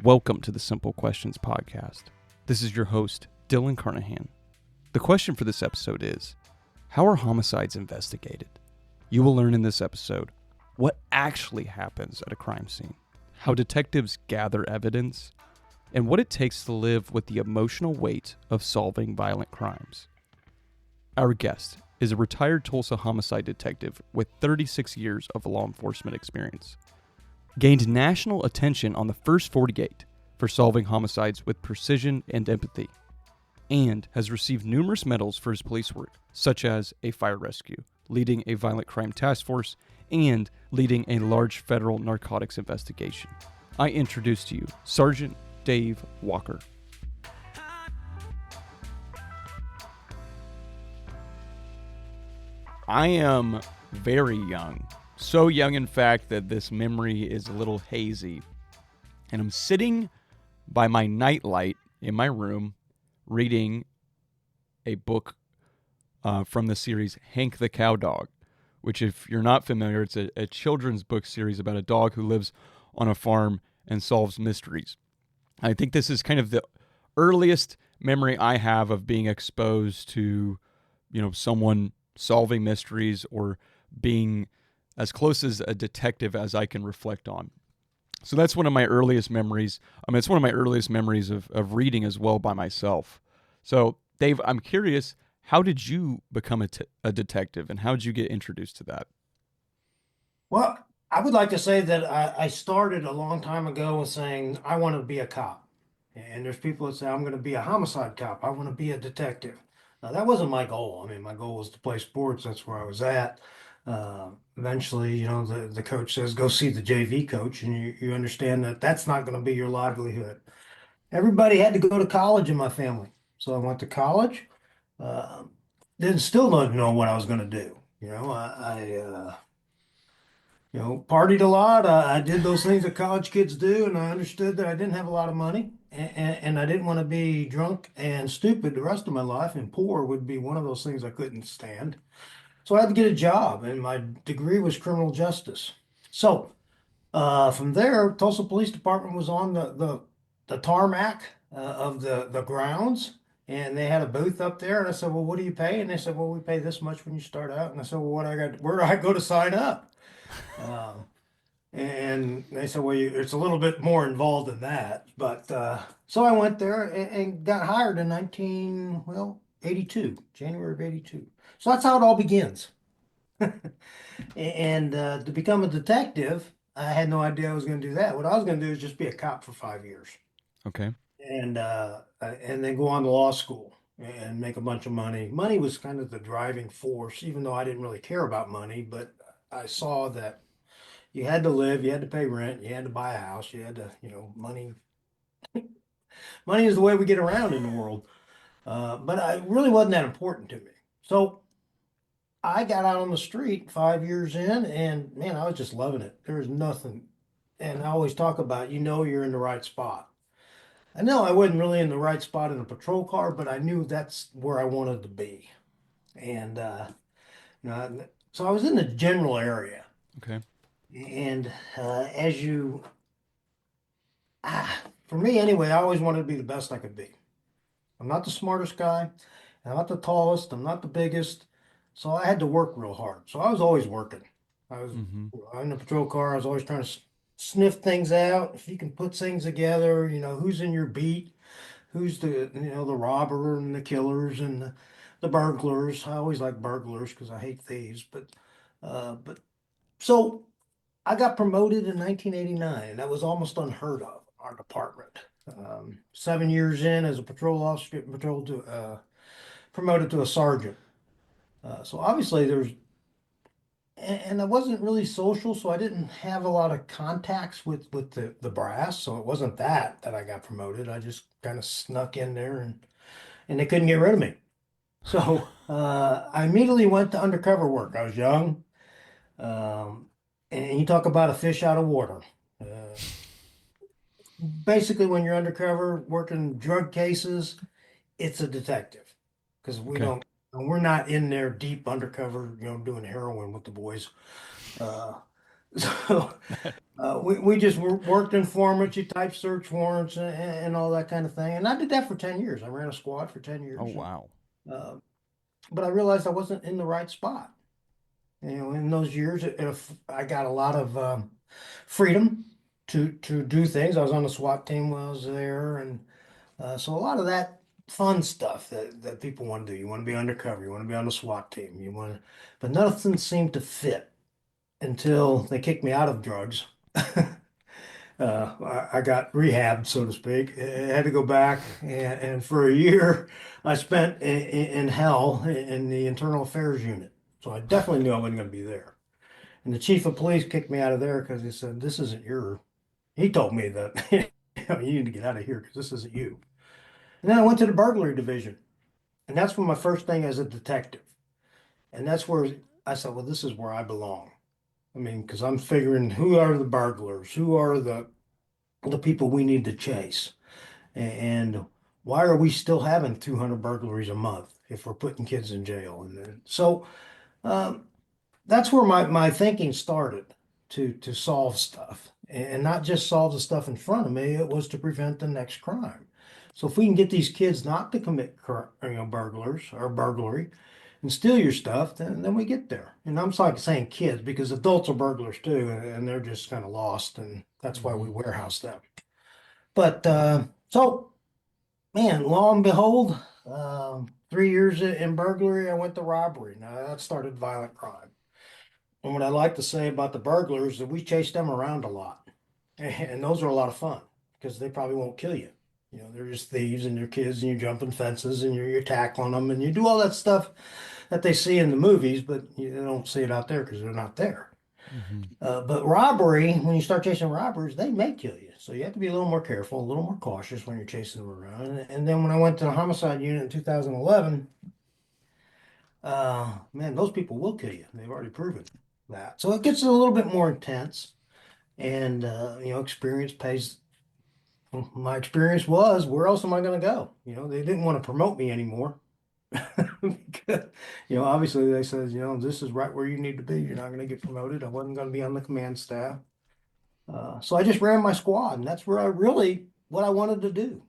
Welcome to the Simple Questions Podcast. This is your host, Dylan Carnahan. The question for this episode is, how are homicides investigated? You will learn in this episode what actually happens at a crime scene, how detectives gather evidence, and what it takes to live with the emotional weight of solving violent crimes. Our guest is a retired Tulsa homicide detective with 36 years of law enforcement experience. Gained national attention on the first 48 for solving homicides with precision and empathy, and has received numerous medals for his police work, such as a fire rescue, leading a violent crime task force, and leading a large federal narcotics investigation. I introduce to you Sergeant Dave Walker. I am very young. So young, in fact, that this memory is a little hazy. And I'm sitting by my nightlight in my room reading a book from the series Hank the Cowdog, which, if you're not familiar, it's a children's book series about a dog who lives on a farm and solves mysteries. I think this is kind of the earliest memory I have of being exposed to, someone solving mysteries or being as close as a detective as I can reflect on. So that's one of my earliest memories. It's one of my earliest memories of reading as well by myself. So, Dave, I'm curious, how did you become a detective, and how did you get introduced to that? Well, I would like to say that I started a long time ago with saying I want to be a cop. And there's people that say I'm going to be a homicide cop. I want to be a detective. Now, that wasn't my goal. My goal was to play sports. That's where I was at. Eventually, the coach says, go see the JV coach, and you understand that that's not going to be your livelihood. Everybody had to go to college in my family. So I went to college. Uh, didn't still not know what I was going to do. I partied a lot. I did those things that college kids do, and I understood that I didn't have a lot of money, and I didn't want to be drunk and stupid the rest of my life, and poor would be one of those things I couldn't stand. So I had to get a job, and my degree was criminal justice. So from there, Tulsa Police Department was on the tarmac of the grounds, and they had a booth up there. And I said, "Well, what do you pay?" And they said, "Well, we pay this much when you start out." And I said, "Well, where do I go to sign up?" Um, and they said, "Well, it's a little bit more involved than that." But so I went there and got hired in 82, January of 82. So that's how it all begins. And to become a detective, I had no idea I was going to do that. What I was going to do is just be a cop for 5 years, Okay. and then go on to law school and make a bunch of money. Money was kind of the driving force, even though I didn't really care about money. But I saw that you had to live, you had to pay rent, you had to buy a house, you had to, money. Money is the way we get around in the world. But it really wasn't that important to me. So I got out on the street 5 years in, and man, I was just loving it. There was nothing. And I always talk about, you're in the right spot. I know I wasn't really in the right spot in a patrol car, but I knew that's where I wanted to be. And, so I was in the general area. Okay. And as you, for me anyway, I always wanted to be the best I could be. I'm not the smartest guy. I'm not the tallest. I'm not the biggest. So I had to work real hard. So I was always working. I was Mm-hmm. in the patrol car. I was always trying to sniff things out. If you can put things together, who's in your beat, who's the robber and the killers and the burglars. I always like burglars because I hate thieves. But so I got promoted in 1989. That was almost unheard of, our department. 7 years in as a patrol officer, getting promoted to a sergeant. So obviously and I wasn't really social, so I didn't have a lot of contacts with the brass. So it wasn't that I got promoted. I just kind of snuck in there, and they couldn't get rid of me. So I immediately went to undercover work. I was young, and you talk about a fish out of water. Basically, when you're undercover working drug cases, it's a detective because Okay. we're not in there deep undercover, doing heroin with the boys. Uh, So we just worked informant, you type search warrants and all that kind of thing. And I did that for 10 years. I ran a squad for 10 Oh years. And, wow. uh, but I realized I wasn't in the right spot. In those years, if I got a lot of freedom to do things. I was on the SWAT team when I was there, and so a lot of that fun stuff that people want to do. You want to be undercover. You want to be on the SWAT team. But nothing seemed to fit until they kicked me out of drugs. I got rehabbed, so to speak. I had to go back, and for a year, I spent in hell in the internal affairs unit. So I definitely knew I wasn't going to be there. And the chief of police kicked me out of there because he said, "This isn't your." He told me that you need to get out of here because this isn't you. And then I went to the burglary division, and that's when my first thing as a detective. And that's where I said, "Well, this is where I belong." I mean, because I'm figuring who are the burglars, who are the people we need to chase, and why are we still having 200 burglaries a month if we're putting kids in jail? And then, so um, that's where my thinking started to solve stuff and not just solve the stuff in front of me. It was to prevent the next crime. So if we can get these kids not to commit burglars or burglary and steal your stuff, then we get there. And I'm like saying kids because adults are burglars too, and they're just kind of lost, and that's why we Hmm. warehouse them. But so man, lo and behold, 3 years in burglary, I went to robbery. Now that started violent crime. And what I like to say about the burglars is that we chase them around a lot. And those are a lot of fun because they probably won't kill you. They're just thieves and you're kids and you're jumping fences and you're tackling them and you do all that stuff that they see in the movies, but you don't see it out there because they're not there. Hmm. But robbery, when you start chasing robbers, they may kill you. So you have to be a little more careful, a little more cautious when you're chasing them around. And then when I went to the homicide unit in 2011, man, those people will kill you. They've already proven that. So it gets a little bit more intense. And, experience pays. My experience was, where else am I going to go? They didn't want to promote me anymore. Because, obviously they said, this is right where you need to be. You're not going to get promoted. I wasn't going to be on the command staff. So I just ran my squad, and that's where I really, what I wanted to do.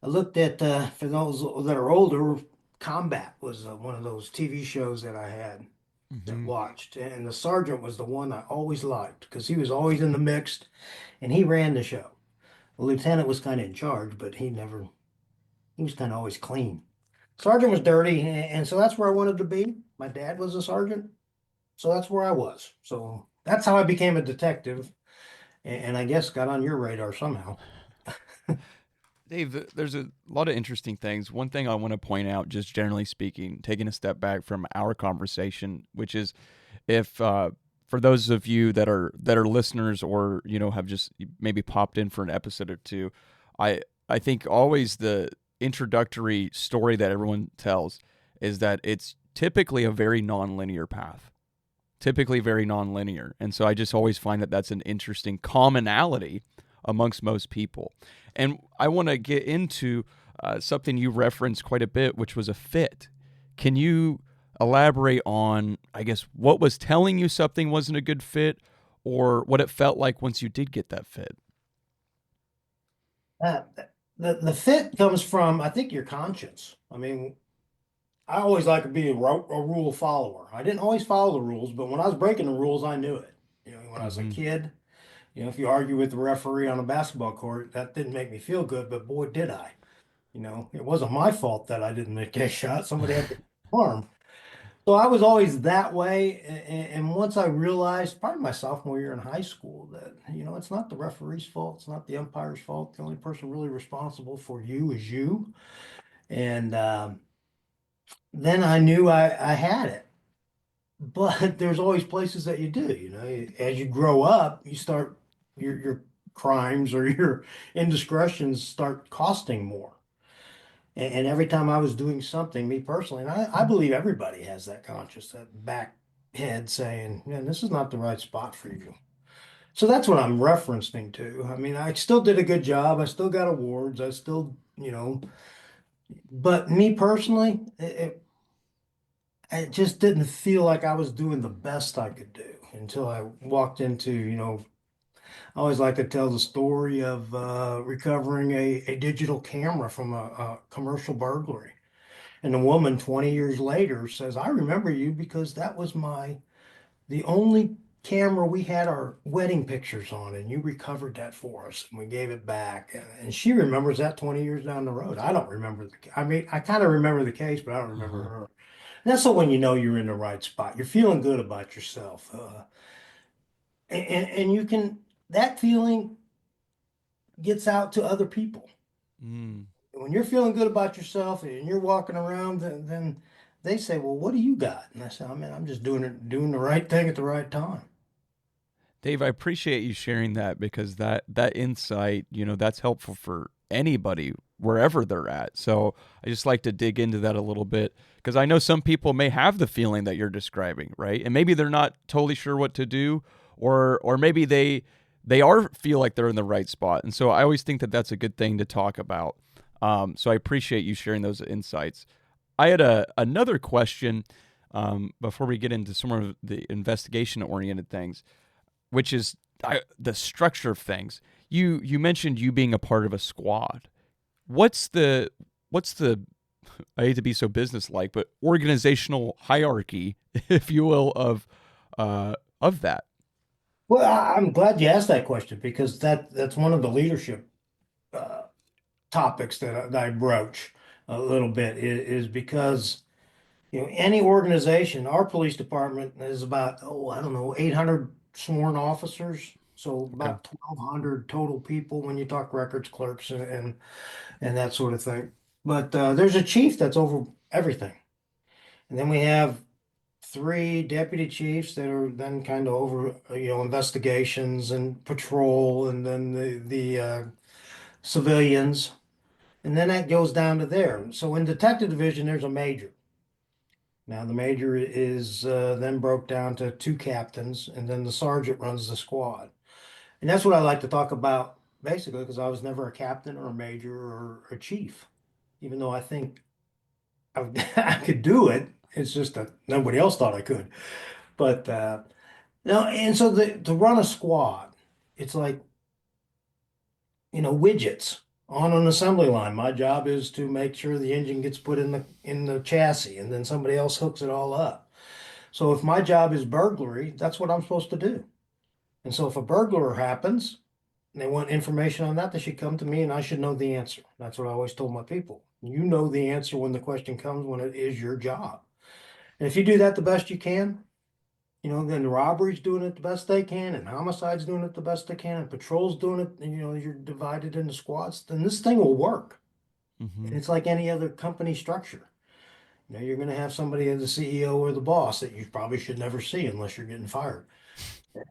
I looked at, for those that are older, Combat was one of those TV shows that I had that Hmm. watched, and the sergeant was the one I always liked because he was always in the mix, and he ran the show. The lieutenant was kind of in charge, but he was kind of always clean. Sergeant was dirty, and so that's where I wanted to be. My dad was a sergeant, so that's where I was. So that's how I became a detective, and I guess got on your radar somehow. Dave, there's a lot of interesting things. One thing I want to point out, just generally speaking, taking a step back from our conversation, which is if for those of you that are listeners or have just maybe popped in for an episode or two, I think always the introductory story that everyone tells is that it's typically a very nonlinear path, typically very nonlinear, and so I just always find that that's an interesting commonality amongst most people. And I want to get into something you referenced quite a bit, which was a fit. Can you elaborate on, I guess, what was telling you something wasn't a good fit, or what it felt like once you did get that fit? Uh, the fit comes from, I think, your conscience. I mean, I always like to be a rule follower. I didn't always follow the rules, but when I was breaking the rules, I knew it. When I was a Mm-hmm. kid, if you argue with the referee on a basketball court, that didn't make me feel good, but boy, did I. It wasn't my fault that I didn't make that shot. Somebody had to harm. So I was always that way. And once I realized, probably my sophomore year in high school, that, it's not the referee's fault. It's not the umpire's fault. The only person really responsible for you is you. And then I knew I had it. But there's always places that you do, as you grow up, you start your crimes or your indiscretions start costing more. And every time I was doing something, me personally, and I believe everybody has that conscious, that back head saying, man, this is not the right spot for you. So that's what I'm referencing to. I mean, I still did a good job. I still got awards. I still, but me personally, it just didn't feel like I was doing the best I could do until I walked into, I always like to tell the story of recovering a digital camera from a commercial burglary. And the woman 20 years later says, I remember you because that was the only camera we had our wedding pictures on, and you recovered that for us, and we gave it back. And she remembers that 20 years down the road. I don't remember I mean, I kind of remember the case, but I don't remember Uh-huh. her. And that's when you know you're in the right spot. You're feeling good about yourself. And you can, that feeling gets out to other people. Mm. When you're feeling good about yourself and you're walking around, then they say, well, what do you got? And I say, I mean, I'm just doing the right thing at the right time. Dave, I appreciate you sharing that because that insight, that's helpful for anybody wherever they're at. So I just like to dig into that a little bit because I know some people may have the feeling that you're describing, right? And maybe they're not totally sure what to do, or maybe they are feel like they're in the right spot. And so I always think that that's a good thing to talk about. So I appreciate you sharing those insights. I had another question before we get into some of the investigation oriented things, which is the structure of things. You mentioned you being a part of a squad. What's the I hate to be so businesslike, but organizational hierarchy, if you will, of that. Well, I'm glad you asked that question because that's one of the leadership uh, topics that I broach a little bit is because any organization, our police department is about, I don't know, 800 sworn officers, so Okay. about 1,200 total people when you talk records clerks and that sort of thing. But there's a chief that's over everything, and then we have three deputy chiefs that are then kind of over, investigations and patrol, and then the civilians, and then that goes down to there. So in detective division, there's a major. Now the major is then broke down to two captains, and then the sergeant runs the squad. And that's what I like to talk about basically, because I was never a captain or a major or a chief, even though I think I, I could do it. It's just that nobody else thought I could. But no, and so to run a squad, it's like, widgets on an assembly line. My job is to make sure the engine gets put in the chassis, and then somebody else hooks it all up. So if my job is burglary, that's what I'm supposed to do. And so if a burglar happens and they want information on that, they should come to me and I should know the answer. That's what I always told my people. You know the answer when the question comes, when it is your job. And if you do that the best you can, then the robbery's doing it the best they can, and homicide's doing it the best they can, and patrol's doing it, and you're divided into squads, then this thing will work. Mm-hmm. And it's like any other company structure. You're going to have somebody as the CEO or the boss that you probably should never see unless you're getting fired.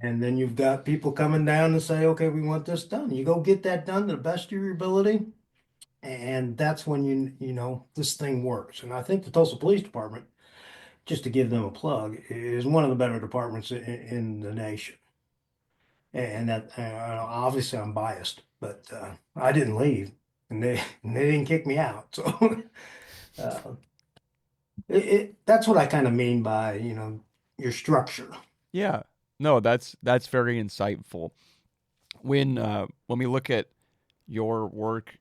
And then you've got people coming down and say, okay, we want this done. You go get that done to the best of your ability. And that's when this thing works. And I think the Tulsa Police Department, just to give them a plug, is one of the better departments in the nation. And that obviously I'm biased, but I didn't leave, and they didn't kick me out. So uh, that's what I kind of mean by your structure. Yeah. No, that's very insightful. When we look at your work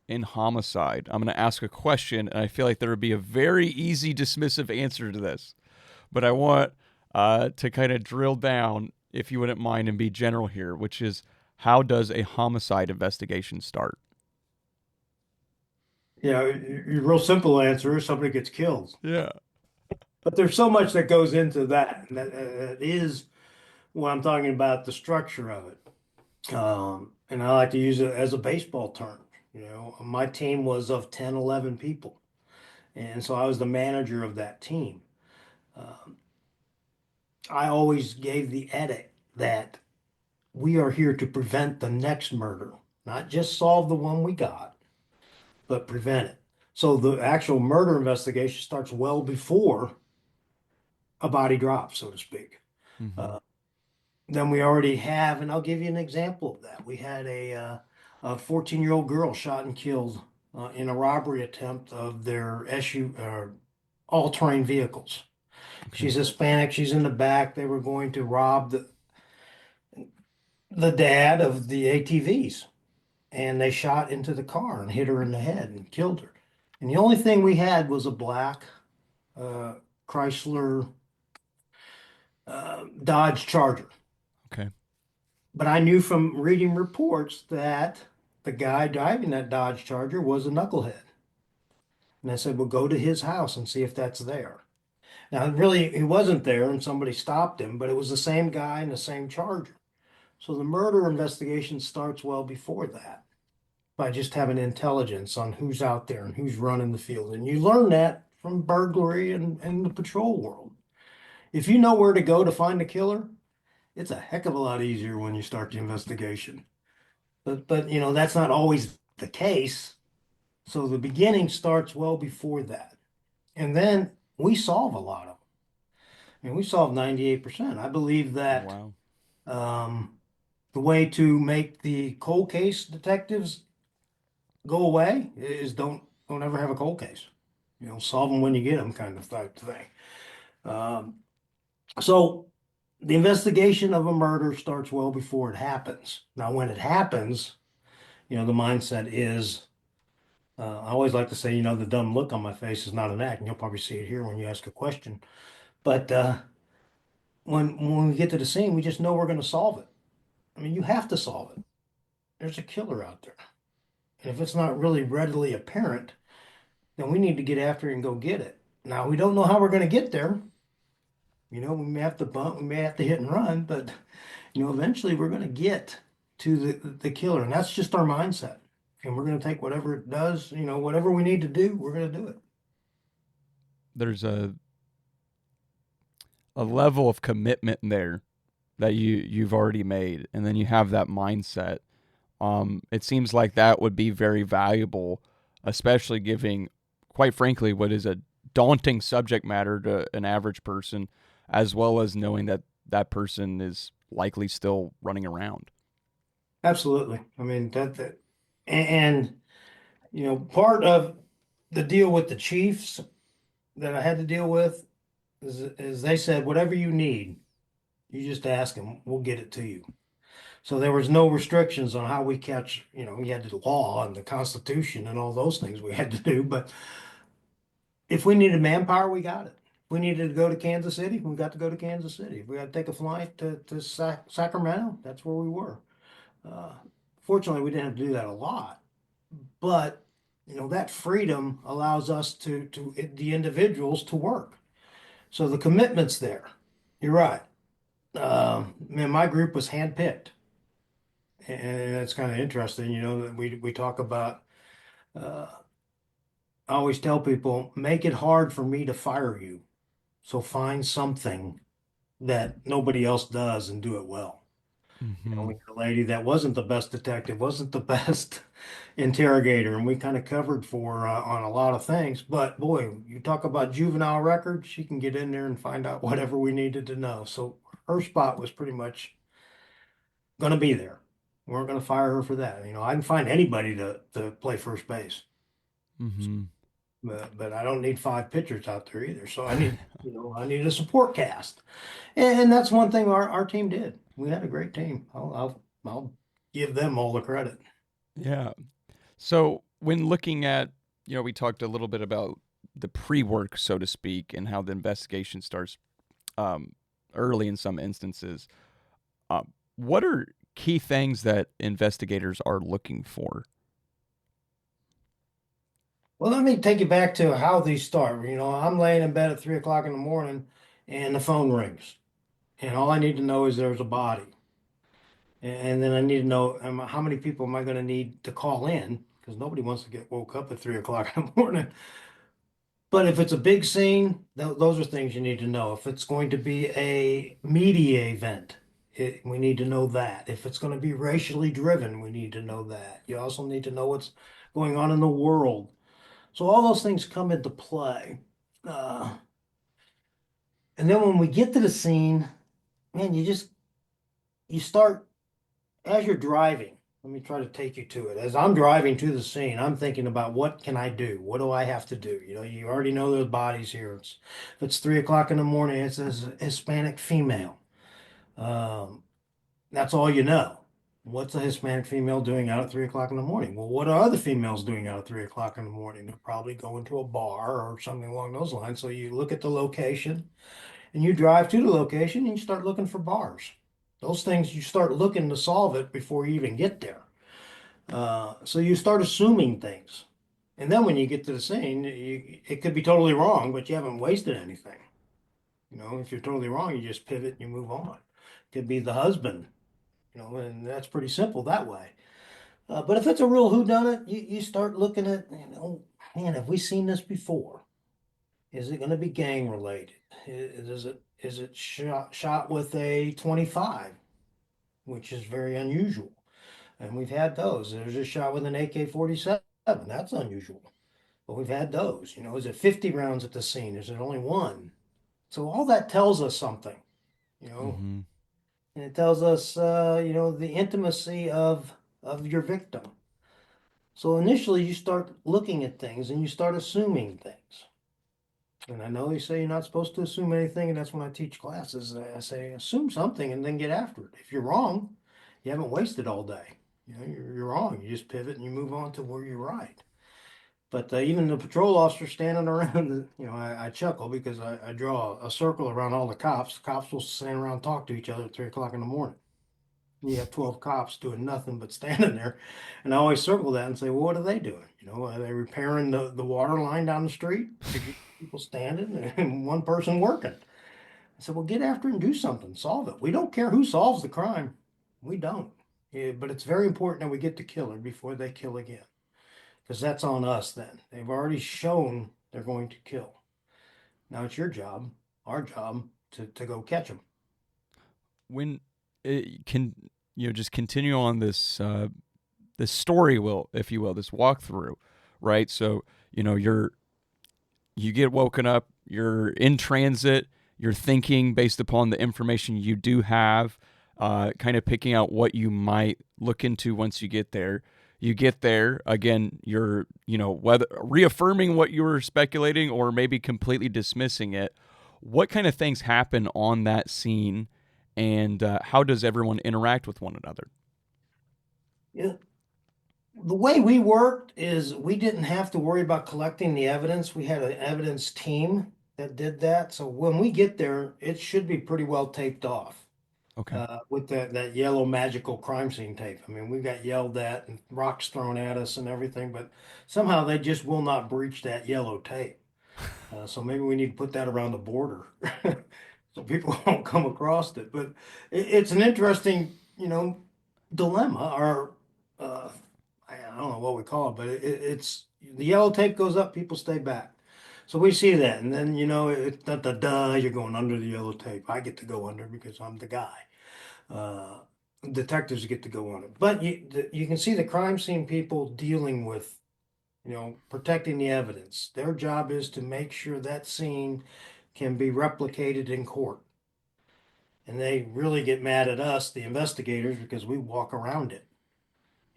in homicide, I'm going to ask a question, and I feel like there would be a very easy dismissive answer to this, but I want to kind of drill down, if you wouldn't mind, and be general here, which is how does a homicide investigation start? Your real simple answer is somebody gets killed. Yeah. But there's so much that goes into that, and that is what I'm talking about, the structure of it. And I like to use it as a baseball term. My team was of 10, 11 people. And so I was the manager of that team. Um, I always gave the edit that we are here to prevent the next murder, not just solve the one we got, but prevent it. So the actual murder investigation starts well before a body drops, so to speak. Mm-hmm. Uh, then we already have, and I'll give you an example of that. We had a 14-year-old girl shot and killed in a robbery attempt of their SU all-terrain vehicles. Okay. She's Hispanic. She's in the back. They were going to rob the dad of the ATVs, and they shot into the car and hit her in the head and killed her. And the only thing we had was a black uh, Chrysler Dodge Charger. Okay. But I knew from reading reports that the guy driving that Dodge Charger was a knucklehead. And I said, well, go to his house and see if that's there. Now, really, he wasn't there and somebody stopped him, but it was the same guy and the same Charger. So the murder investigation starts well before that by just having intelligence on who's out there and who's running the field. And you learn that from burglary and the patrol world. If you know where to go to find the killer, it's a heck of a lot easier when you start the investigation. But that's not always the case. So the beginning starts well before that. And then we solve a lot of them. I mean, we solve 98%. I believe Oh, that wow. um, the way to make the cold case detectives go away is don't ever have a cold case. Solve them when you get them kind of type thing. Um, so the investigation of a murder starts well before it happens. Now, when it happens, the mindset is, I always like to say, the dumb look on my face is not an act, and you'll probably see it here when you ask a question. But when we get to the scene, we just know we're going to solve it. I mean, you have to solve it. There's a killer out there. And if it's not really readily apparent, then we need to get after it and go get it. Now, we don't know how we're going to get there. We may have to bump, we may have to hit and run, but eventually we're going to get to the killer, and that's just our mindset. And we're going to take whatever it does, whatever we need to do, we're going to do it. There's a level of commitment there that you've already made, and then you have that mindset. It seems like that would be very valuable, especially giving, quite frankly, what is a daunting subject matter to an average person, as well as knowing that that person is likely still running around. Absolutely. I mean that and part of the deal with the Chiefs that I had to deal with is they said whatever you need, you just ask them, we'll get it to you. So there was no restrictions on how we catch, we had the law and the Constitution and all those things we had to do. But if we needed manpower, we got it. If we needed to go to Kansas City, we got to go to Kansas City. If we had to take a flight to Sacramento, that's where we were. Uh, Fortunately, we didn't have to do that a lot, but that freedom allows us to the individuals to work. So the commitment's there. You're right. Man, my group was handpicked, and it's kind of interesting. That we talk about. Uh, I always tell people, make it hard for me to fire you. So find something that nobody else does and do it well. Mm-hmm. We had a lady that wasn't the best detective, wasn't the best interrogator, and we kind of covered for her on a lot of things. But boy, you talk about juvenile records, she can get in there and find out whatever we needed to know. So her spot was pretty much going to be there. We weren't going to fire her for that. I can find anybody to play first base, Mm-hmm. but I don't need five pitchers out there either. So I need a support cast, and that's one thing our team did. We had a great team. I'll give them all the credit. Yeah. So when looking at, we talked a little bit about the pre-work, so to speak, and how the investigation starts um, early in some instances. What are key things that investigators are looking for? Well, let me take you back to how these start. I'm laying in bed at 3 o'clock in the morning and the phone rings. And all I need to know is there's a body. And then I need to know how many people am I going to need to call in because nobody wants to get woke up at 3 o'clock in the morning. But if it's a big scene, those are things you need to know. If it's going to be a media event, we need to know that. If it's going to be racially driven, we need to know that. You also need to know what's going on in the world. So all those things come into play. Uh, and then when we get to the scene, man, you start as you're driving. Let me try to take you to it. As I'm driving to the scene, I'm thinking about what can I do? What do I have to do? You know, you already know there's bodies here. If it's 3 o'clock in the morning, it's a Hispanic female. Um, that's all you know. What's a Hispanic female doing out at 3 o'clock in the morning? Well, what are other females doing out at 3 o'clock in the morning? They're probably going to a bar or something along those lines. So you look at the location and you drive to the location and you start looking for bars. Those things you start looking to solve it before you even get there. So you start assuming things. And then when you get to the scene, it could be totally wrong, but you haven't wasted anything. You know, if you're totally wrong, you just pivot and you move on. Could be the husband, you know, and that's pretty simple that way. But if it's a real whodunit, you start looking at, you know, man, have we seen this before? Is it going to be gang related? Is it shot with a 25, which is very unusual? And we've had those. There's a shot with an AK-47. That's unusual. But we've had those. You know, is it 50 rounds at the scene? Is it only one? So all that tells us something, you know, Mm-hmm. and it tells us, you know, the intimacy of your victim. So initially you start looking at things and you start assuming things. And I know they say you're not supposed to assume anything, and that's when I teach classes. I say assume something and then get after it. If you're wrong, you haven't wasted all day. You know, you're wrong. You just pivot and you move on to where you're right. But even the patrol officer standing around, you know, I chuckle because I draw a circle around all the cops. The cops will stand around and talk to each other at 3 o'clock in the morning. You have 12 cops doing nothing but standing there. And I always circle that and say, well, what are they doing? You know, are they repairing the water line down the street? People standing and one person working. I said, well, get after it and do something, solve it. We don't care who solves the crime. We don't. Yeah, but it's very important that we get the killer before they kill again, because that's on us then. They've already shown they're going to kill. Now it's your job, our job, to go catch them. When it can just continue on this story, will if you will, this walkthrough, right? So you get woken up, you're in transit, you're thinking based upon the information you do have, kind of picking out what you might look into once you get there. You get there again, you're whether reaffirming what you were speculating or maybe completely dismissing it. What kind of things happen on that scene, and how does everyone interact with one another? Yeah. The way we worked is we didn't have to worry about collecting the evidence. We had an evidence team that did that. So when we get there, it should be pretty well taped off Okay. with that yellow magical crime scene tape. I mean, we got yelled at and rocks thrown at us and everything, but somehow they just will not breach that yellow tape. So maybe we need to put that around the border so people won't come across it. But it's an interesting, you know, dilemma or I don't know what we call it, but it's the yellow tape goes up, people stay back. So we see that, and then it's not the duh, you're going under the yellow tape. I get to go under because I'm the guy. Uh, Detectives get to go on it, but you can see the crime scene people dealing with, protecting the evidence. Their job is to make sure that scene can be replicated in court. And they really get mad at us, the investigators, because we walk around it.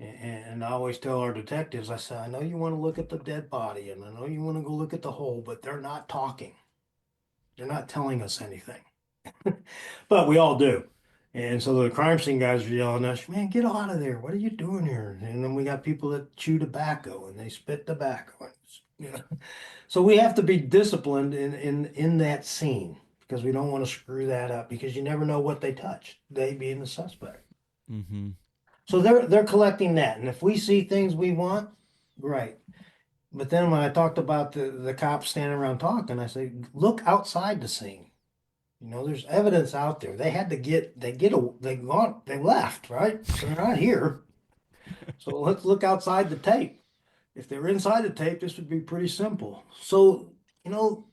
And I always tell our detectives, I say, I know you want to look at the dead body and I know you want to go look at the hole, but they're not talking. They're not telling us anything. But we all do. And so the crime scene guys are yelling at us, man, get out of there. What are you doing here? And then we got people that chew tobacco and they spit tobacco. So we have to be disciplined in that scene because we don't want to screw that up because you never know what they touched, they being the suspect. Mm-hmm. So they're collecting that. And if we see things we want, great. But then when I talked about the cops standing around talking, I say, look outside the scene. There's evidence out there. They had to they left, right? So they're not here. So let's look outside the tape. If they're inside the tape, this would be pretty simple. So, you know,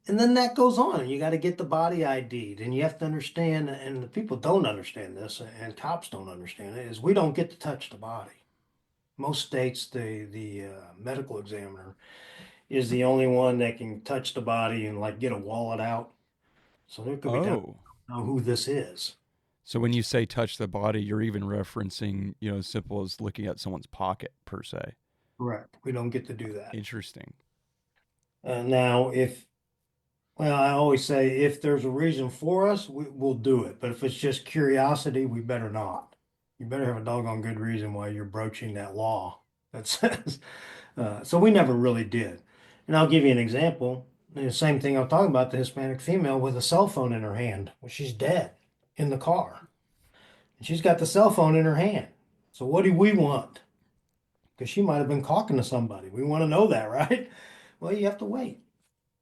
and then that goes on, and you got to get the body ID'd, and you have to understand, and the people don't understand this, and cops don't understand it, is we don't get to touch the body. Most states, the medical examiner is the only one that can touch the body and like get a wallet out. So there could be times Oh, I don't know who this is. So when you say touch the body, you're even referencing, as simple as looking at someone's pocket per se. Correct. We don't get to do that. Interesting. Now, well, I always say if there's a reason for us, we'll do it. But if it's just curiosity, we better not. You better have a doggone good reason why you're broaching that law that says. So we never really did. And I'll give you an example. The same thing I'm talking about, the Hispanic female with a cell phone in her hand. Well, she's dead in the car. And she's got the cell phone in her hand. So what do we want? Because she might have been talking to somebody. We want to know that, right? Well, you have to wait.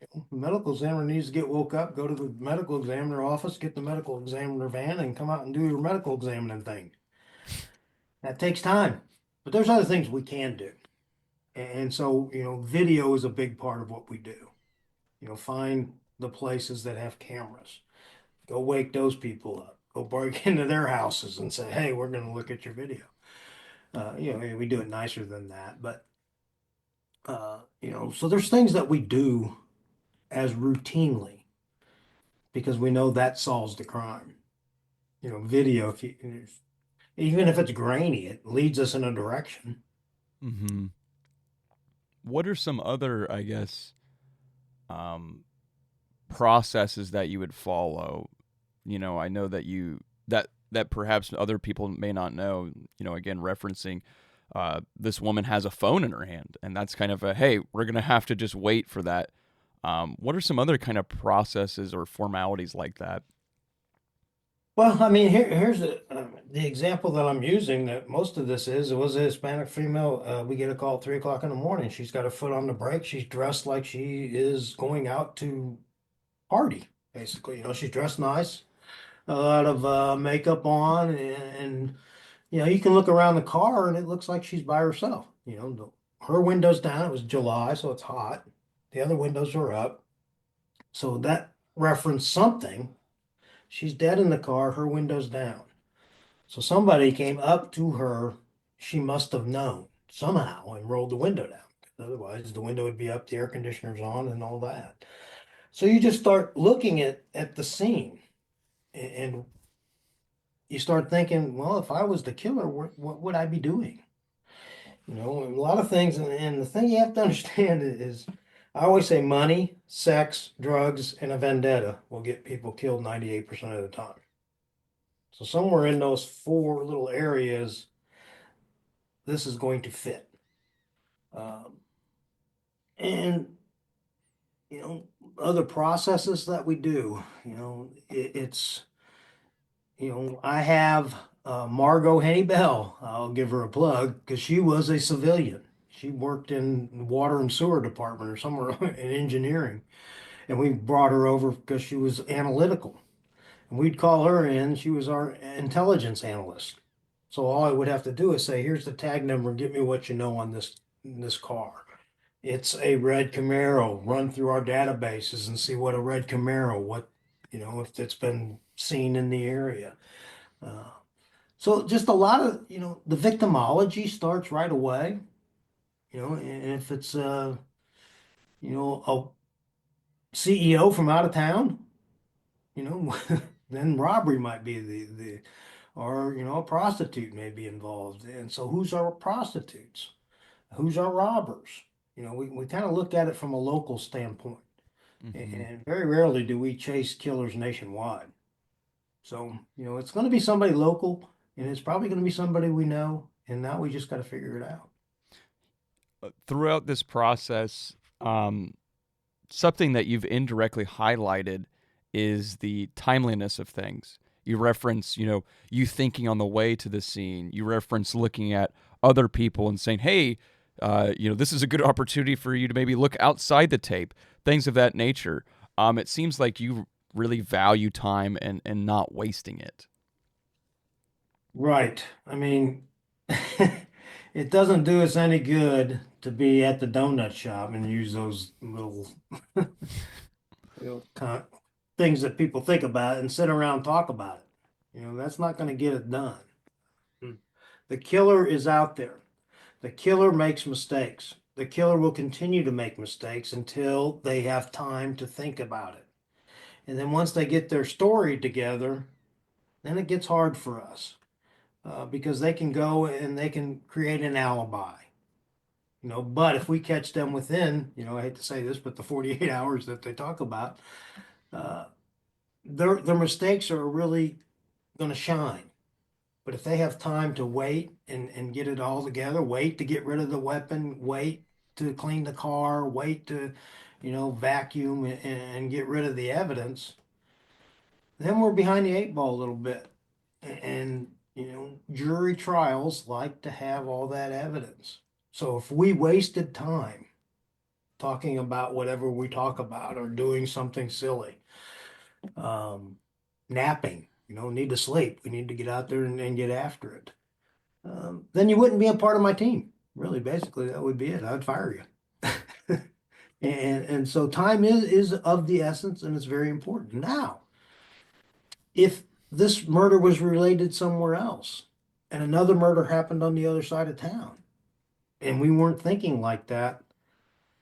The medical examiner needs to get woke up, go to the medical examiner office, get the medical examiner van, and come out and do your medical examining thing. That takes time. But there's other things we can do. And so, video is a big part of what we do. Find the places that have cameras. Go wake those people up. Go break into their houses and say, hey, we're going to look at your video. We do it nicer than that. But, so there's things that we do as routinely because we know that solves the crime. Video, even if it's grainy, it leads us in a direction. Mm-hmm. What are some other, I guess, processes that you would follow? I know that that perhaps other people may not know. Again, referencing this woman has a phone in her hand, and that's kind of a hey, we're gonna have to just wait for that. What are some other kind of processes or formalities like that? Well, I mean, here's the example that I'm using that most of this is, it was a Hispanic female. We get a call at 3 o'clock in the morning. She's got her foot on the brake. She's dressed like she is going out to party, basically. She's dressed nice, a lot of makeup on, and you can look around the car and it looks like she's by herself. Her window's down. It was July, so it's hot. The other windows are up. So that referenced something. She's dead in the car, her window's down. So somebody came up to her. She must have known somehow and rolled the window down. Otherwise, the window would be up, the air conditioner's on, and all that. So you just start looking at the scene and you start thinking, well, if I was the killer, what would I be doing? A lot of things. And the thing you have to understand is, I always say money, sex, drugs, and a vendetta will get people killed 98% of the time. So somewhere in those four little areas, this is going to fit. Um, and, other processes that we do, it's, I have Margot Henny Bell. I'll give her a plug because she was a civilian. She worked in the water and sewer department or somewhere in engineering. And we brought her over because she was analytical. And we'd call her in. She was our intelligence analyst. So all I would have to do is say, here's the tag number and get me what you know on this car. It's a red Camaro. Run through our databases and see what a red Camaro, if it's been seen in the area. Uh, so just a lot of, the victimology starts right away. And if it's, a CEO from out of town, then robbery might be or, a prostitute may be involved. And so who's our prostitutes? Who's our robbers? We kind of look at it from a local standpoint. Mm-hmm. And very rarely do we chase killers nationwide. So, it's going to be somebody local and it's probably going to be somebody we know. And now we just got to figure it out. Throughout this process, something that you've indirectly highlighted is the timeliness of things. You reference, you thinking on the way to the scene. You reference looking at other people and saying, hey, this is a good opportunity for you to maybe look outside the tape, things of that nature. It seems like you really value time and not wasting it. Right. I mean, it doesn't do us any good to be at the donut shop and use those little, kind of things that people think about and sit around and talk about it. That's not going to get it done. Hmm. The killer is out there. The killer makes mistakes. The killer will continue to make mistakes until they have time to think about it. And then once they get their story together, then it gets hard for us because they can go and they can create an alibi. But if we catch them within, I hate to say this, but the 48 hours that they talk about, uh, their mistakes are really going to shine. But if they have time to wait and get it all together, wait to get rid of the weapon, wait to clean the car, wait to, vacuum and get rid of the evidence, then we're behind the eight ball a little bit. And, jury trials like to have all that evidence. So if we wasted time talking about whatever we talk about or doing something silly, um, napping, need to sleep. We need to get out there and get after it. Then you wouldn't be a part of my team. Really, basically, that would be it. I'd fire you. And so time is of the essence, and it's very important. Now, if this murder was related somewhere else, and another murder happened on the other side of town, and we weren't thinking like that,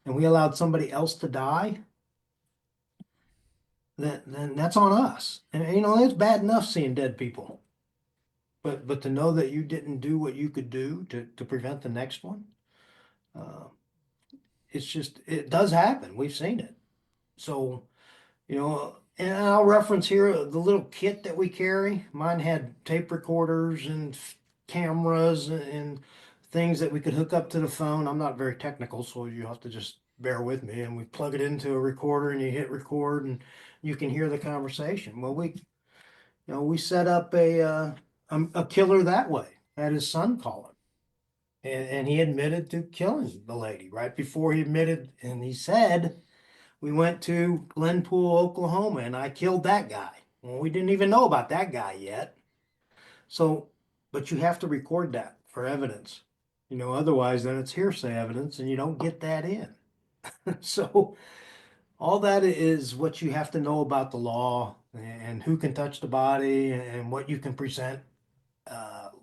and we allowed somebody else to die, then that's on us. And it's bad enough seeing dead people. But to know that you didn't do what you could do to prevent the next one, uh, it does happen. We've seen it. So, and I'll reference here the little kit that we carry. Mine had tape recorders and cameras and things that we could hook up to the phone. I'm not very technical, so you have to just bear with me. And we plug it into a recorder and you hit record and you can hear the conversation. Well, we set up a killer that way. Had his son call him. And he admitted to killing the lady right before he admitted, and he said, we went to Glenpool, Oklahoma, and I killed that guy. Well, we didn't even know about that guy yet. So, but you have to record that for evidence. Otherwise, then it's hearsay evidence, and you don't get that in. So, all that is what you have to know about the law and who can touch the body and what you can present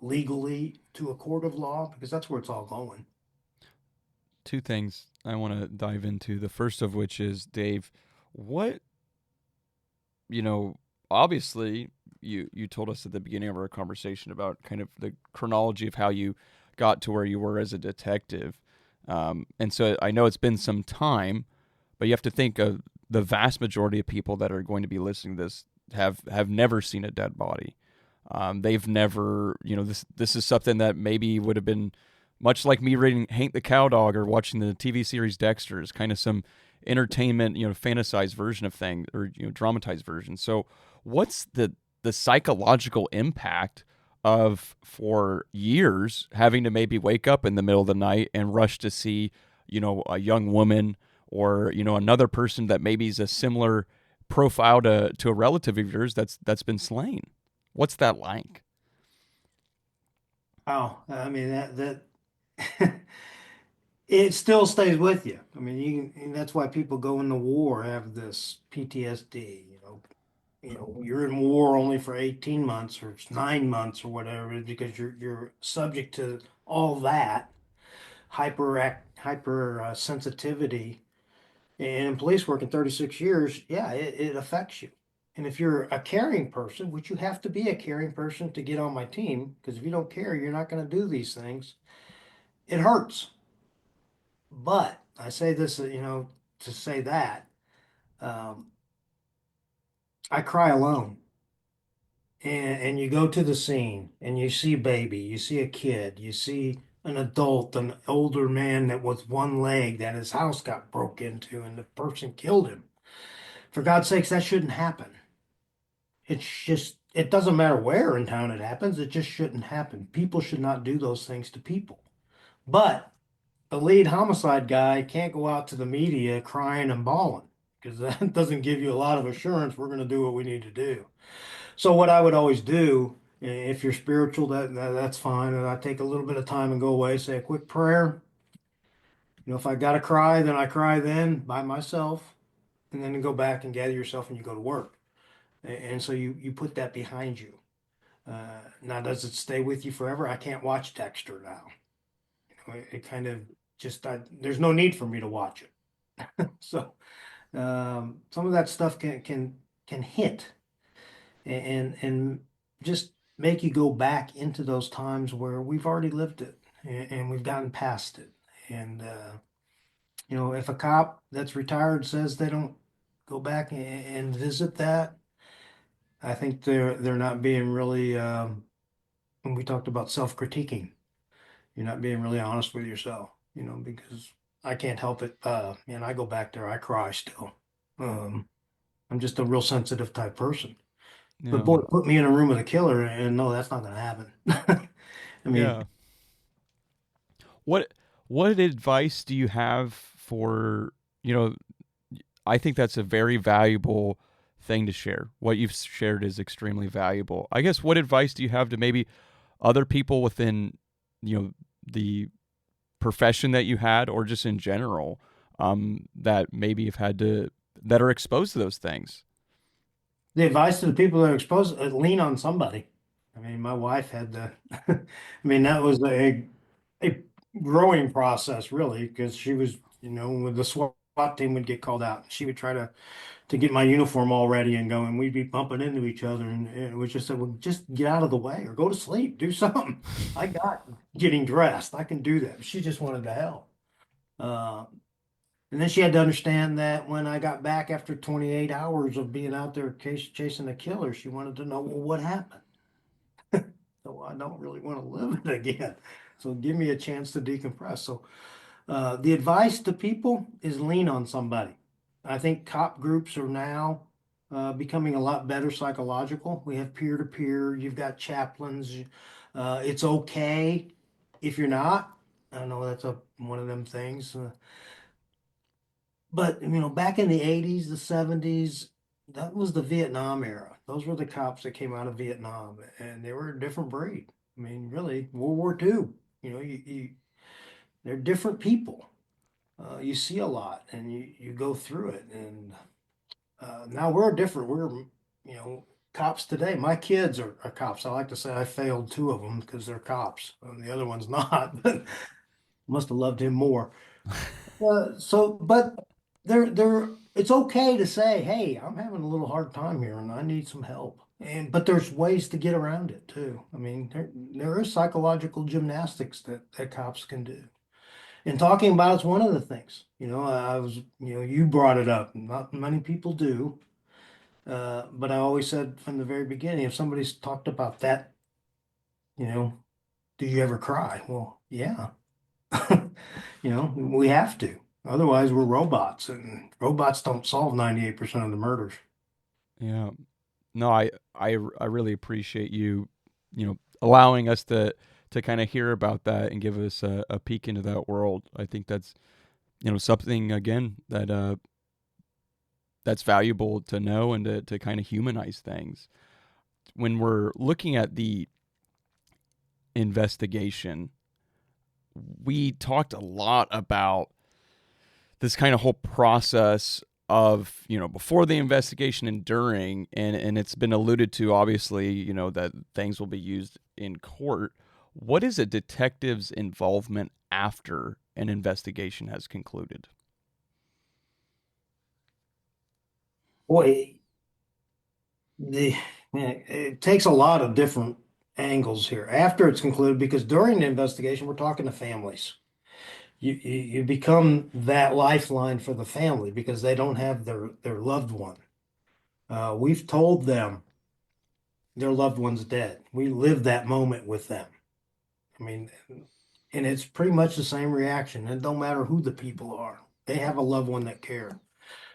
legally to a court of law, because that's where it's all going. Two things I want to dive into. The first of which is, Dave, what, you know, obviously you told us at the beginning of our conversation about kind of the chronology of how you got to where you were as a detective. And so I know it's been some time, but you have to think of the vast majority of people that are going to be listening to this have never seen a dead body. They've never, this is something that maybe would have been much like me reading Hank the Cowdog or watching the TV series Dexter, is kind of some entertainment, fantasized version of thing, or dramatized version. So what's the psychological impact of, for years, having to maybe wake up in the middle of the night and rush to see, a young woman or, another person that maybe is a similar profile to a relative of yours that's been slain? What's that like? Oh, I mean that it still stays with you. I mean, and that's why people go into war, have this PTSD. You're in war only for 18 months or it's 9 months or whatever, because you're subject to all that hyper sensitivity. And in police work in 36 years, yeah, it affects you. And if you're a caring person, which you have to be a caring person to get on my team, because if you don't care, you're not going to do these things. It hurts. But I say this, to say that um, I cry alone. And you go to the scene and you see a baby, you see a kid, you see an adult, an older man that with one leg that his house got broke into and the person killed him. For God's sakes, that shouldn't happen. It's just, it doesn't matter where in town it happens, it just shouldn't happen. People should not do those things to people. But the lead homicide guy can't go out to the media crying and bawling, because that doesn't give you a lot of assurance we're going to do what we need to do. So what I would always do, if you're spiritual, that's fine. And I take a little bit of time and go away, say a quick prayer. If I gotta cry, then I cry then by myself, and then go back and gather yourself and you go to work. And so you put that behind you. Now, does it stay with you forever? I can't watch Dexter now. It kind of just there's no need for me to watch it. So some of that stuff can hit, and just make you go back into those times where we've already lived it and we've gotten past it. And if a cop that's retired says they don't go back and visit that, I think they're not being really when we talked about self-critiquing, you're not being really honest with yourself, because I can't help it. Man, I go back there, I cry still. Um, I'm just a real sensitive type person. But Yeah. boy, put me in a room with a killer, and no, that's not going to happen. I mean, Yeah. What what advice do you have for, you know, I think that's a very valuable thing to share. What you've shared is extremely valuable. I guess what advice do you have to maybe other people within, the profession that you had or just in general, that maybe have had to that are exposed to those things? the advice to the people that are exposed, lean on somebody. I mean, my wife had to, I mean, that was a growing process, really, because she was, when the SWAT team would get called out, she would try to get my uniform all ready and going. We'd be bumping into each other, and it was just said, well, just get out of the way or go to sleep, do something. I got getting dressed. I can do that. She just wanted to help. Uh, and then she had to understand that when I got back after 28 hours of being out there chasing a killer, she wanted to know, well, what happened? So I don't really want to live it again. So give me a chance to decompress. So the advice to people is lean on somebody. I think cop groups are now becoming a lot better psychological. We have peer to peer. You've got chaplains. It's okay if you're not. I know that's one of them things. But back in the 80s, the 70s, that was the Vietnam era. Those were the cops that came out of Vietnam, and they were a different breed. I mean, really, World War II. They're different people. You see a lot, and you go through it. And now we're different. Cops today. My kids are cops. I like to say I failed two of them because they're cops, and the other one's not. But must have loved him more. But it's okay to say, hey, I'm having a little hard time here and I need some help. But there's ways to get around it too. I mean, there is psychological gymnastics that cops can do. And talking about it's one of the things. You brought it up. Not many people do. But I always said from the very beginning, if somebody's talked about that, you know, do you ever cry? Well, yeah. We have to. Otherwise, we're robots, and robots don't solve 98% of the murders. Yeah. No, I really appreciate you, allowing us to kind of hear about that and give us a peek into that world. I think that's, something again that's valuable to know and to kind of humanize things. When we're looking at the investigation, we talked a lot about this kind of whole process of, before the investigation and during, and it's been alluded to, obviously, that things will be used in court. What is a detective's involvement after an investigation has concluded? Boy, the it takes a lot of different angles here after it's concluded, because during the investigation, we're talking to families. You become that lifeline for the family because they don't have their loved one. We've told them their loved one's dead. We live that moment with them. I mean, and it's pretty much the same reaction. It don't matter who the people are. They have a loved one that cares.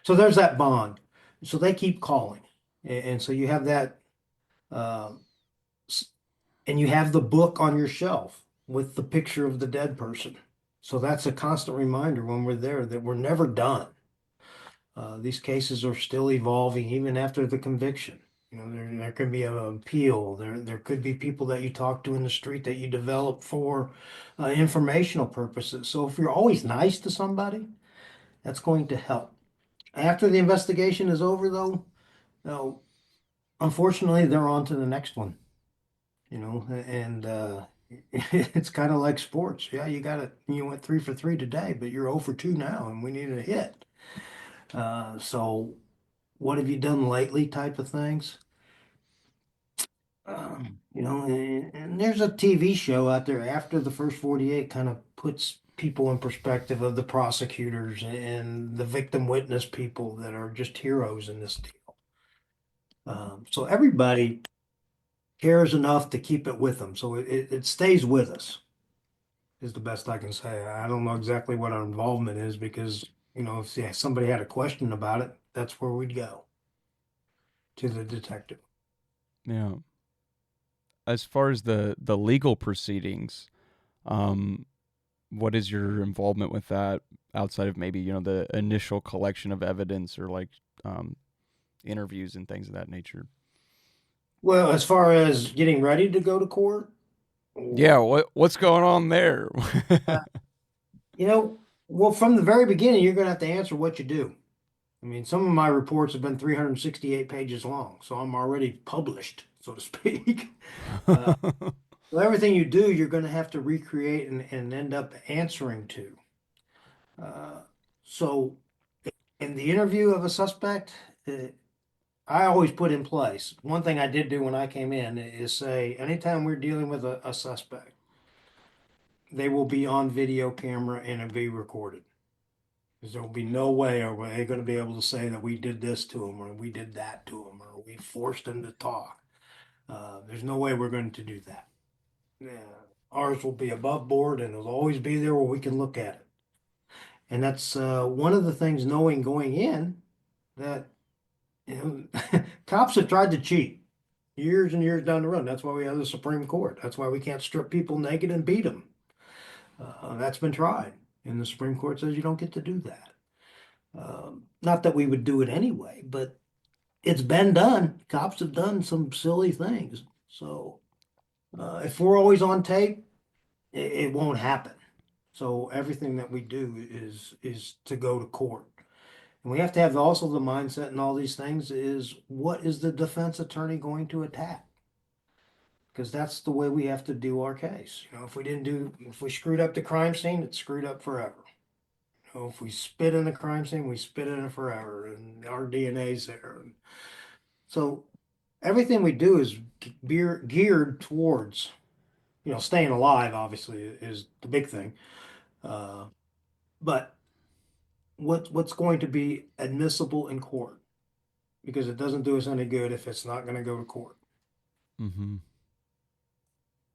So there's that bond. So they keep calling. And so you have that, uh, and you have the book on your shelf with the picture of the dead person. So that's a constant reminder when we're there that we're never done. These cases are still evolving even after the conviction. There could be an appeal. There could be people that you talk to in the street that you develop for informational purposes. So if you're always nice to somebody, that's going to help. After the investigation is over, though, no, unfortunately, they're on to the next one. And it's kind of like sports. Yeah, you got it. You went 3 for 3 today, but you're 0 for 2 now, and we need a hit. So what have you done lately type of things. And there's a TV show out there after the first 48 kind of puts people in perspective of the prosecutors and the victim witness people that are just heroes in this deal. So everybody cares enough to keep it with them. So it stays with us, is the best I can say. I don't know exactly what our involvement is because, if somebody had a question about it, that's where we'd go, to the detective. Yeah. As far as the legal proceedings, um, what is your involvement with that outside of maybe the initial collection of evidence or like um, interviews and things of that nature? Well, as far as getting ready to go to court, Yeah, what's going on there? uh, well, from the very beginning, you're going to have to answer what you do. I mean, some of my reports have been 368 pages long, so I'm already published, so to speak. Uh, so everything you do, you're going to have to recreate and end up answering to. Uh, so in the interview of a suspect, I always put in place. One thing I did do when I came in is say, anytime we're dealing with a suspect, they will be on video camera and it'll be recorded. Because there will be no way are they going to be able to say that we did this to them or we did that to them or we forced them to talk. There's no way we're going to do that. Yeah. Ours will be above board and it'll always be there where we can look at it. And that's one of the things knowing going in that cops have tried to cheat years and years down the road. That's why we have the Supreme Court. That's why we can't strip people naked and beat them. That's been tried. And the Supreme Court says you don't get to do that. Not that we would do it anyway, but it's been done. Cops have done some silly things. So if we're always on tape, it won't happen. So everything that we do is to go to court. And we have to have also the mindset in all these things is what is the defense attorney going to attack? Because that's the way we have to do our case. If we screwed up the crime scene, it's screwed up forever. If we spit in the crime scene, we spit in it forever, and our DNA's there. So everything we do is geared towards, staying alive, obviously, is the big thing. Uh, but what's going to be admissible in court? Because it doesn't do us any good if it's not going to go to court. Mm-hmm.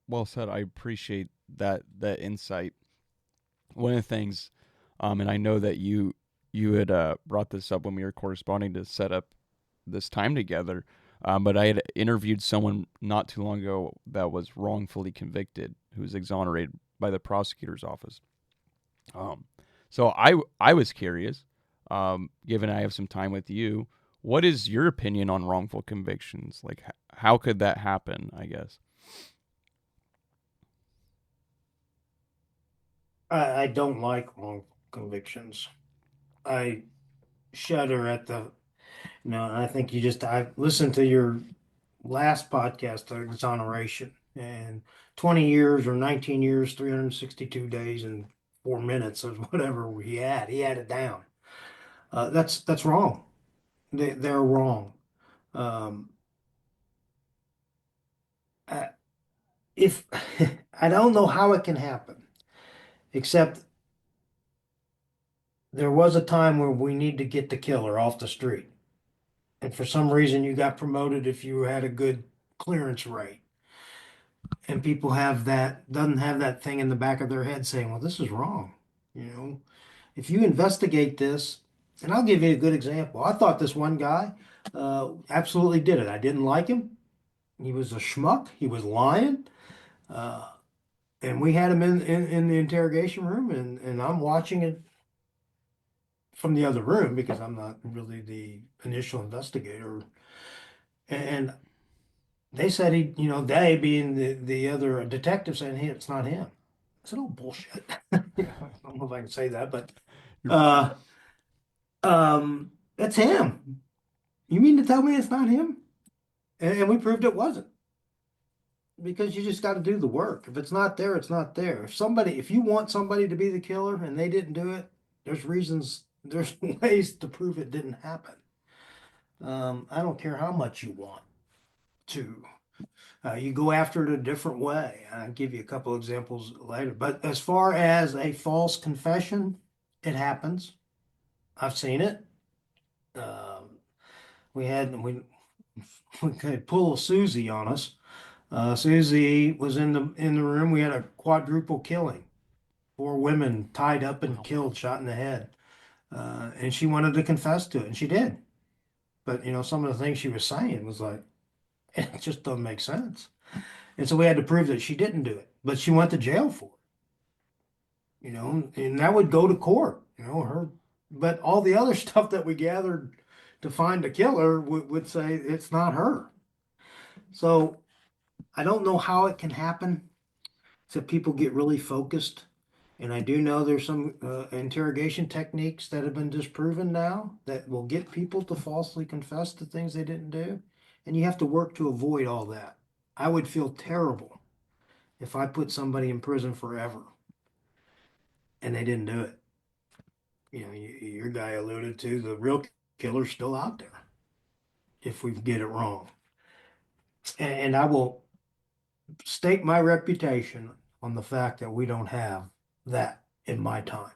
Well said. I appreciate that insight. One of the things, and I know that you had brought this up when we were corresponding to set up this time together. But I had interviewed someone not too long ago that was wrongfully convicted, who was exonerated by the prosecutor's office. Um, so I was curious, given I have some time with you, what is your opinion on wrongful convictions? Like, how could that happen? I guess. I don't like wrong convictions. I shudder at the, I think I listened to your last podcast, the exoneration, and 20 years or 19 years, 362 days and 4 minutes or whatever he had. He had it down. That's wrong. They're wrong. Um, I- if I don't know how it can happen, except there was a time where we need to get the killer off the street. And for some reason you got promoted if you had a good clearance rate. And people doesn't have that thing in the back of their head saying, well, this is wrong. You know, if you investigate this, and I'll give you a good example. I thought this one guy absolutely did it. I didn't like him. He was a schmuck. He was lying. Uh, and we had him in the interrogation room, and I'm watching it from the other room because I'm not really the initial investigator. And they said they being the other detective saying, hey, it's not him. I said, oh, bullshit. I don't know if I can say that, but uh, that's him. You mean to tell me it's not him? And we proved it wasn't because you just got to do the work. If it's not there, it's not there. If you want somebody to be the killer and they didn't do it, there's ways to prove it didn't happen. I don't care how much you want to. You go after it a different way. I'll give you a couple examples later. But as far as a false confession, it happens. I've seen it. Um, we we could pull a Susie on us. Susie was in the room. We had a quadruple killing, four women tied up and Wow. killed, shot in the head, and she wanted to confess to it, and she did. But some of the things she was saying was like, it just doesn't make sense. And so we had to prove that she didn't do it, but she went to jail for it, and that would go to court, her. But all the other stuff that we gathered to find the killer would say it's not her. So I don't know how it can happen, except people get really focused. And I do know there's some interrogation techniques that have been disproven now that will get people to falsely confess to things they didn't do. And you have to work to avoid all that. I would feel terrible if I put somebody in prison forever and they didn't do it. Your guy alluded to the real killer's still out there if we get it wrong. And I will stake my reputation on the fact that we don't have that in my time.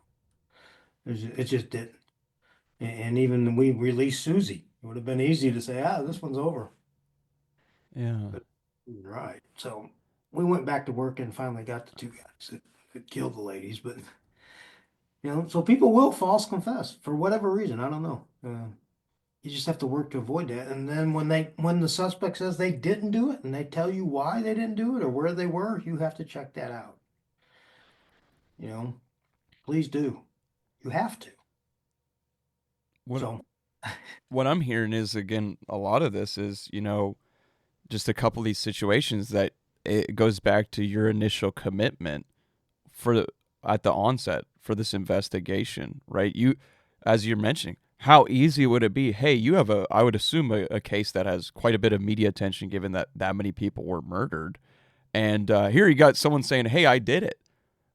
It just didn't. And even when we released Susie, it would have been easy to say, this one's over. Yeah. But right. So we went back to work and finally got the two guys that killed the ladies. But so people will false confess for whatever reason. I don't know. You just have to work to avoid that. And then when the suspect says they didn't do it and they tell you why they didn't do it or where they were, you have to check that out. Please do. You have to. What So what I'm hearing is, again, a lot of this is, just a couple of these situations that it goes back to your initial commitment at the onset for this investigation, right? As you're mentioning, how easy would it be? Hey, you have I would assume a case that has quite a bit of media attention, given that many people were murdered, and here you got someone saying, "Hey, I did it."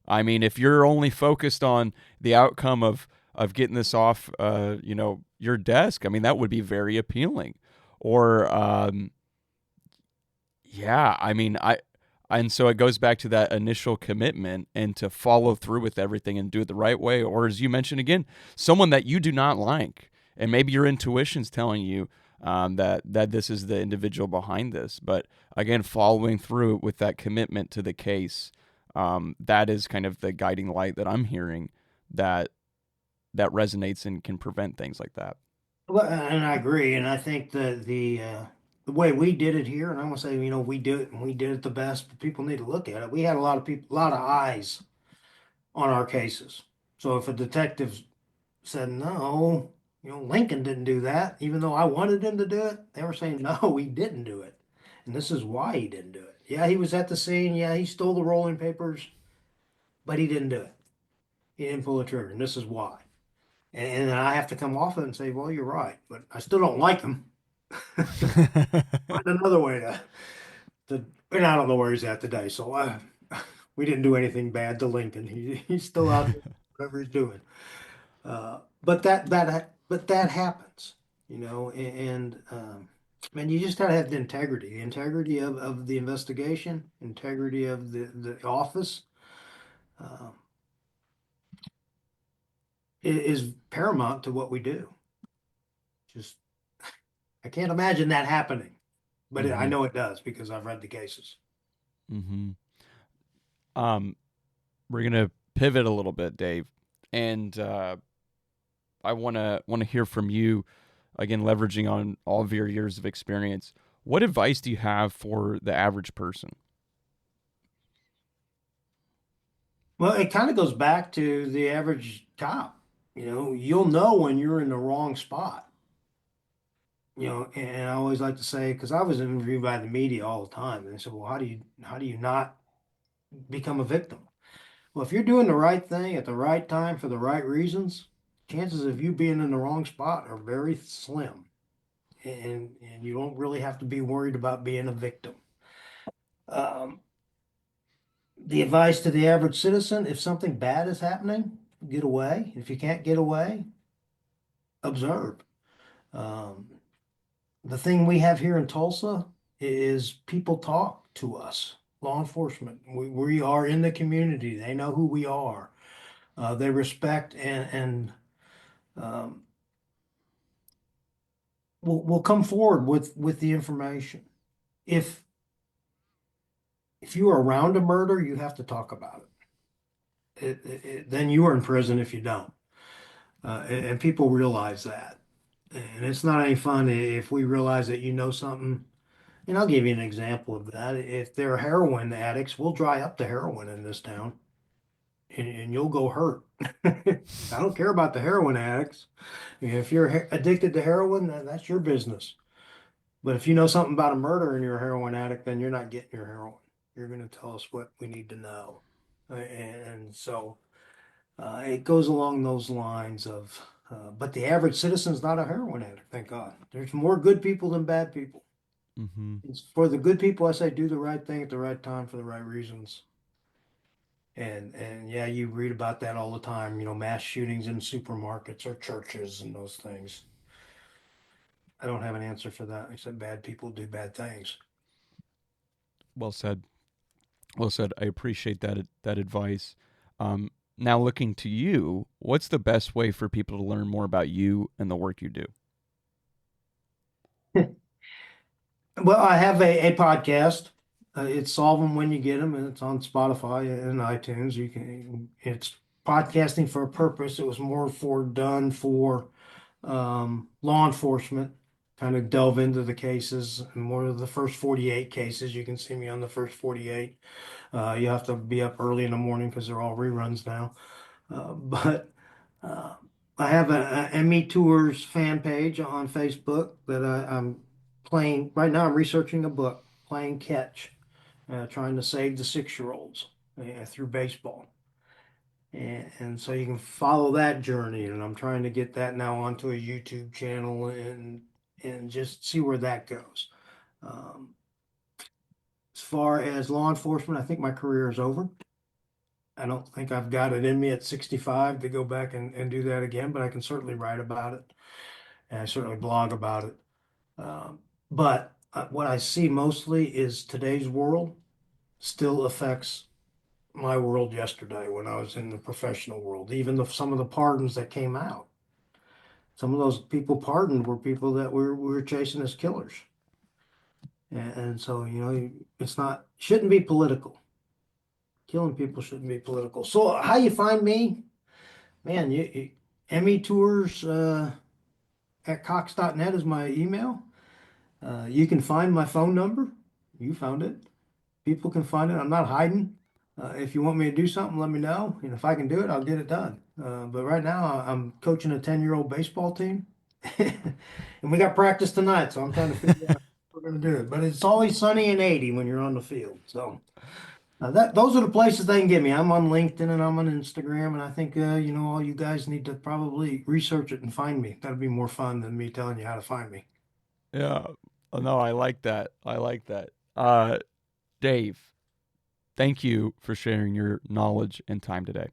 I mean, if you're only focused on the outcome of getting this off, your desk, I mean, that would be very appealing. Or, yeah, I mean, and so it goes back to that initial commitment and to follow through with everything and do it the right way. Or, as you mentioned again, someone that you do not like, and maybe your intuition's telling you that this is the individual behind this. But again, following through with that commitment to the case, that is kind of the guiding light that I'm hearing that resonates and can prevent things like that. well, and I agree, and I think the way we did it here, and I'm gonna say, we do it and we did it the best, but people need to look at it. We had a lot of people, a lot of eyes on our cases. So if a detective said no, Lincoln didn't do that, even though I wanted him to do it, they were saying no, he didn't do it, and this is why he didn't do it. Yeah, he was at the scene. Yeah, he stole the rolling papers, but he didn't do it. He didn't pull the trigger, and this is why. And I have to come off it and say, well, you're right, but I still don't like him. Find another way to, and I don't know where he's at today. So we didn't do anything bad to Lincoln. He's still out there, whatever he's doing. But that happens, and you just gotta have the integrity of the investigation, integrity of the office, uh, is paramount to what we do. Just I can't imagine that happening, but I Mm-hmm. know it does because I've read the cases. Mm-hmm. Um, we're gonna pivot a little bit, Dave, and I wanna hear from you again, leveraging on all of your years of experience. What advice do you have for the average person? Well, it kind of goes back to the average cop. You'll know when you're in the wrong spot. And I always like to say, because I was interviewed by the media all the time, and they said, "Well, how do you not become a victim?" Well, if you're doing the right thing at the right time for the right reasons, chances of you being in the wrong spot are very slim, and you don't really have to be worried about being a victim. Um, the advice to the average citizen: if something bad is happening, get away. If you can't get away, observe. Um, the thing we have here in Tulsa is people talk to us, law enforcement. We are in the community. They know who we are. They respect and um, will come forward with the information. If if you are around a murder, you have to talk about it. Then you are in prison if you don't. And people realize that. And it's not any fun if we realize that you know something. And I'll give you an example of that. If they're heroin addicts, we'll dry up the heroin in this town and you'll go hurt. I don't care about the heroin addicts. If you're addicted to heroin, that's your business. But if you know something about a murder and you're a heroin addict, then you're not getting your heroin. You're going to tell us what we need to know. And so it goes along those lines of, but the average citizen's not a heroin addict, thank God. There's more good people than bad people. Mm-hmm. It's for the good people, I say do the right thing at the right time for the right reasons. And yeah, you read about that all the time, mass shootings in supermarkets or churches and those things. I don't have an answer for that, except bad people do bad things. Well said. Well said. I appreciate that advice. Now looking to you, what's the best way for people to learn more about you and the work you do? Well, I have a podcast. It's Solve 'em When You Get 'em, and it's on Spotify and iTunes. It's podcasting for a purpose. It was more done for law enforcement, kind of delve into the cases and more of the first 48 cases. You can see me on the first 48. You have to be up early in the morning because they're all reruns now. But I have a ME Tours fan page on Facebook that I'm playing. Right now, I'm researching a book, playing catch, trying to save the 6-year-olds through baseball. And so you can follow that journey. And I'm trying to get that now onto a YouTube channel and just see where that goes. As far as law enforcement, I think my career is over. I don't think I've got it in me at 65 to go back and do that again, but I can certainly write about it. And I certainly blog about it. But what I see mostly is today's world still affects my world yesterday when I was in the professional world. Even some of the pardons that came out, some of those people pardoned were people that we were chasing as killers. And so, shouldn't be political. Killing people shouldn't be political. So how you find me? Man, ME Tours at cox.net is my email. You can find my phone number. You found it. People can find it. I'm not hiding. If you want me to do something, let me know. And if I can do it, I'll get it done. But right now, I'm coaching a 10-year-old baseball team. And we got practice tonight, so I'm trying to figure out how we're going to do it. But it's always sunny and 80 when you're on the field. So those are the places they can get me. I'm on LinkedIn and I'm on Instagram. And I think, all you guys need to probably research it and find me. That'd be more fun than me telling you how to find me. Yeah. No, I like that. I like that. Dave, thank you for sharing your knowledge and time today.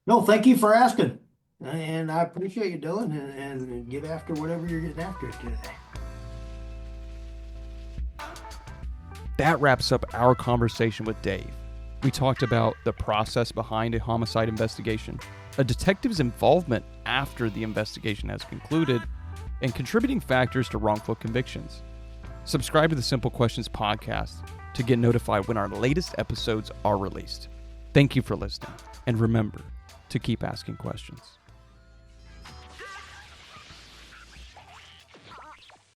No, thank you for asking. And I appreciate you, Dylan, and get after whatever you're getting after today. That wraps up our conversation with Dave. We talked about the process behind a homicide investigation, a detective's involvement after the investigation has concluded, and contributing factors to wrongful convictions. Subscribe to the Simple Questions podcast to get notified when our latest episodes are released. Thank you for listening, and remember to keep asking questions.